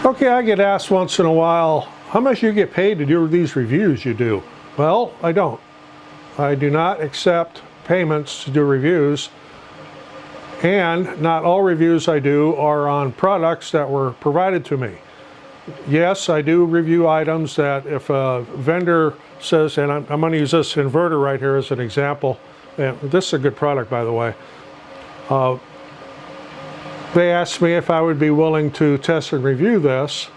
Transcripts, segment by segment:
Okay, I get asked once in a while, how much you get paid to do these reviews you do? Well, I don't. I do not accept payments to do reviews, and not all reviews I do are on products that were provided to me. Yes, I do review items that if a vendor says, and I'm going to use this inverter right here as an example, and this is a good product, by the way. They asked me if I would be willing to test and review this,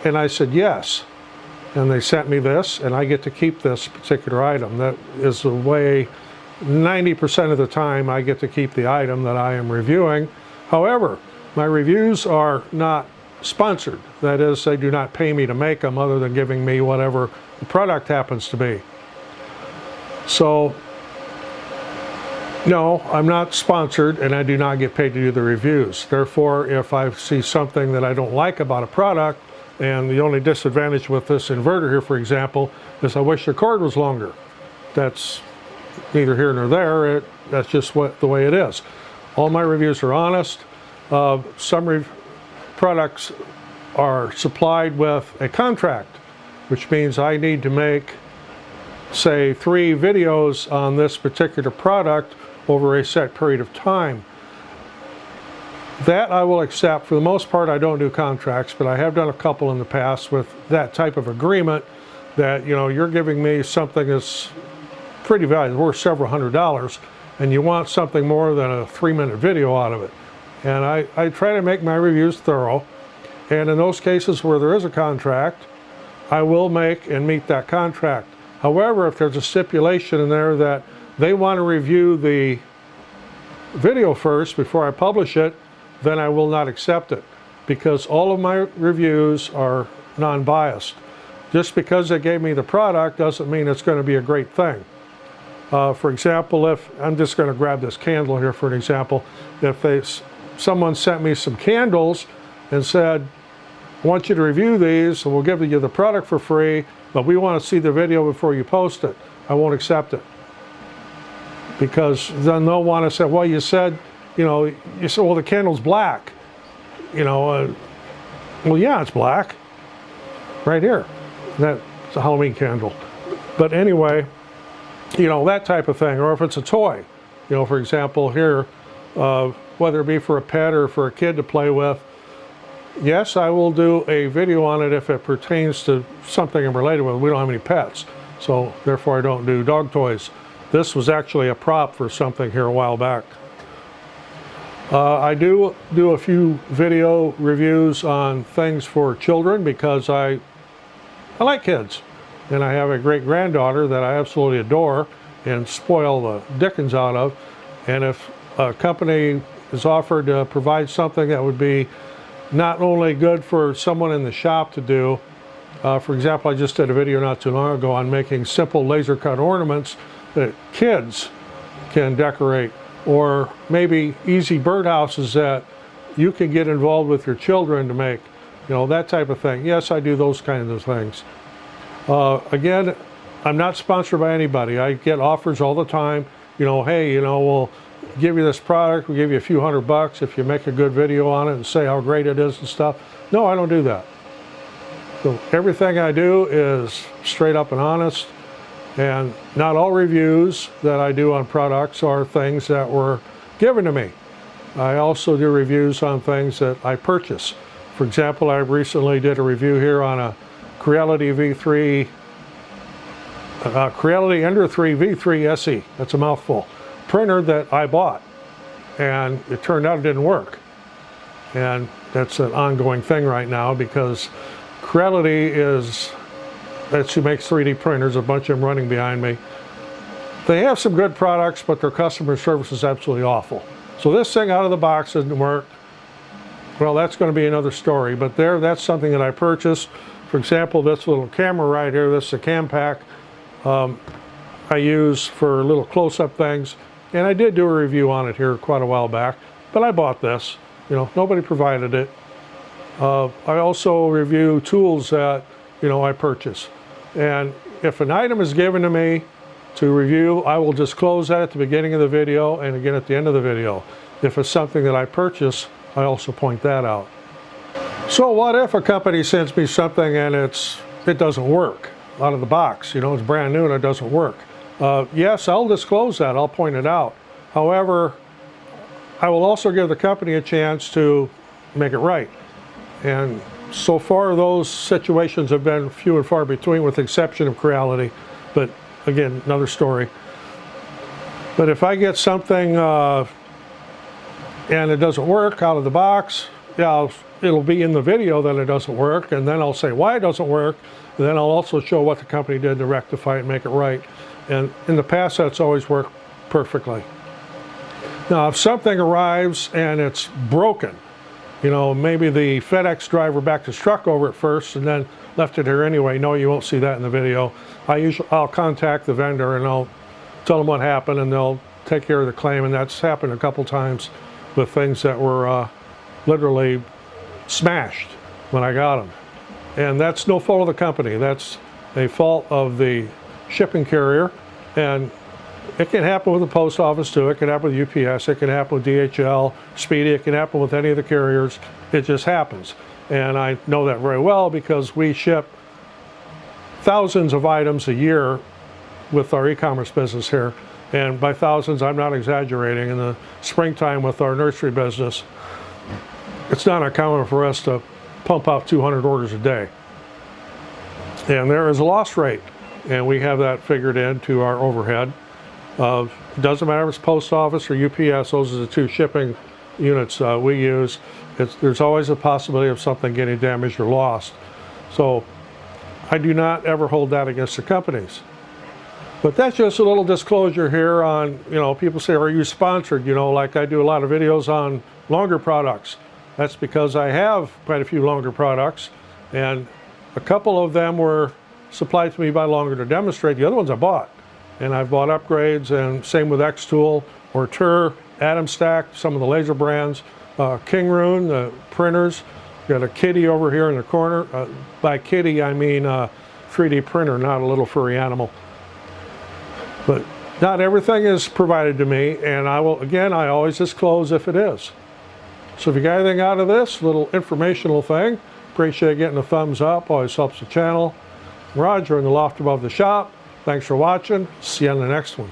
and I said yes. And they sent me this, and I get to keep this particular item. That is the way 90% of the time I get to keep the item that I am reviewing. However, my reviews are not sponsored. That is, they do not pay me to make them other than giving me whatever the product happens to be. So, no, I'm not sponsored, and I do not get paid to do the reviews. Therefore, if I see something that I don't like about a product, and the only disadvantage with this inverter here, for example, is I wish the cord was longer. That's neither here nor there. That's just the way it is. All my reviews are honest. Some products are supplied with a contract, which means I need to make, say, 3 videos on this particular product over a set period of time. That I will accept. For the most part, I don't do contracts, but I have done a couple in the past with that type of agreement that, you know, you're giving me something that's pretty valuable, worth several $100s, and you want something more than a 3-minute video out of it. And I try to make my reviews thorough, and in those cases where there is a contract, I will make and meet that contract. However, if there's a stipulation in there that they want to review the video first before I publish it, then I will not accept it, because all of my reviews are non-biased. Just because they gave me the product doesn't mean it's going to be a great thing. For example, if I'm just going to grab this candle here for an example, if someone sent me some candles and said, I want you to review these and we'll give you the product for free, but we want to see the video before you post it, I won't accept it. Because then they'll want to say, well, you said, you said, well, the candle's black. Well, yeah, it's black. Right here. That's a Halloween candle. But anyway, that type of thing. Or if it's a toy, for example, here, whether it be for a pet or for a kid to play with, yes, I will do a video on it if it pertains to something I'm related with. We don't have any pets, so therefore I don't do dog toys. This was actually a prop for something here a while back. I do a few video reviews on things for children because I like kids. And I have a great-granddaughter that I absolutely adore and spoil the dickens out of. And if a company is offered to provide something that would be not only good for someone in the shop to do, for example, I just did a video not too long ago on making simple laser cut ornaments that kids can decorate, or maybe easy birdhouses that you can get involved with your children to make, that type of thing. Yes, I do those kinds of things. Again, I'm not sponsored by anybody. I get offers all the time, hey, we'll give you this product, we'll give you a few $100 if you make a good video on it and say how great it is and stuff. No, I don't do that. So everything I do is straight up and honest. And not all reviews that I do on products are things that were given to me. I also do reviews on things that I purchase. For example, I recently did a review here on a Creality V3, Creality Ender 3 V3 SE. That's a mouthful. Printer that I bought, and it turned out it didn't work. And that's an ongoing thing right now because Creality that's who makes 3D printers, a bunch of them running behind me. They have some good products, but their customer service is absolutely awful. So this thing out of the box doesn't work. Well, that's going to be another story, but that's something that I purchased. For example, this little camera right here, this is a Campac I use for little close-up things, and I did do a review on it here quite a while back, but I bought this. Nobody provided it. I also review tools that, I purchase. And if an item is given to me to review, I will disclose that at the beginning of the video and again at the end of the video. If it's something that I purchase, I also point that out. So what if a company sends me something and it doesn't work out of the box? You know, it's brand new and it doesn't work. Yes, I'll disclose that. I'll point it out. However, I will also give the company a chance to make it right. And so far, those situations have been few and far between, with the exception of Creality. But again, another story. But if I get something and it doesn't work out of the box, yeah, it'll be in the video that it doesn't work, and then I'll say why it doesn't work, and then I'll also show what the company did to rectify it and make it right. And in the past, that's always worked perfectly. Now, if something arrives and it's broken, you know, maybe the FedEx driver backed his truck over it first and then left it here anyway. No, you won't see that in the video. I'll contact the vendor and I'll tell them what happened, and they'll take care of the claim. And that's happened a couple times with things that were literally smashed when I got them. And that's no fault of the company. That's a fault of the shipping carrier. And it can happen with the post office too. It can happen with UPS. It can happen with DHL, Speedy. It can happen with any of the carriers. It just happens. And I know that very well because we ship thousands of items a year with our e-commerce business here. And by thousands, I'm not exaggerating. In the springtime with our nursery business, it's not uncommon for us to pump out 200 orders a day. And there is a loss rate. And we have that figured into our overhead. It doesn't matter if it's post office or UPS, those are the two shipping units we use. There's always a possibility of something getting damaged or lost. So I do not ever hold that against the companies. But that's just a little disclosure here on, you know, people say, are you sponsored? You know, like I do a lot of videos on longer products. That's because I have quite a few longer products, and a couple of them were supplied to me by Longer to demonstrate. The other ones I bought. And I've bought upgrades, and same with Xtool, Ortur, Atom Stack, some of the laser brands, Kingroon, the printers. Got a kitty over here in the corner. By kitty, I mean 3D printer, not a little furry animal. But not everything is provided to me, and I always disclose if it is. So if you got anything out of this little informational thing, appreciate getting a thumbs up, always helps the channel. Roger in the loft above the shop. Thanks for watching. See you on the next one.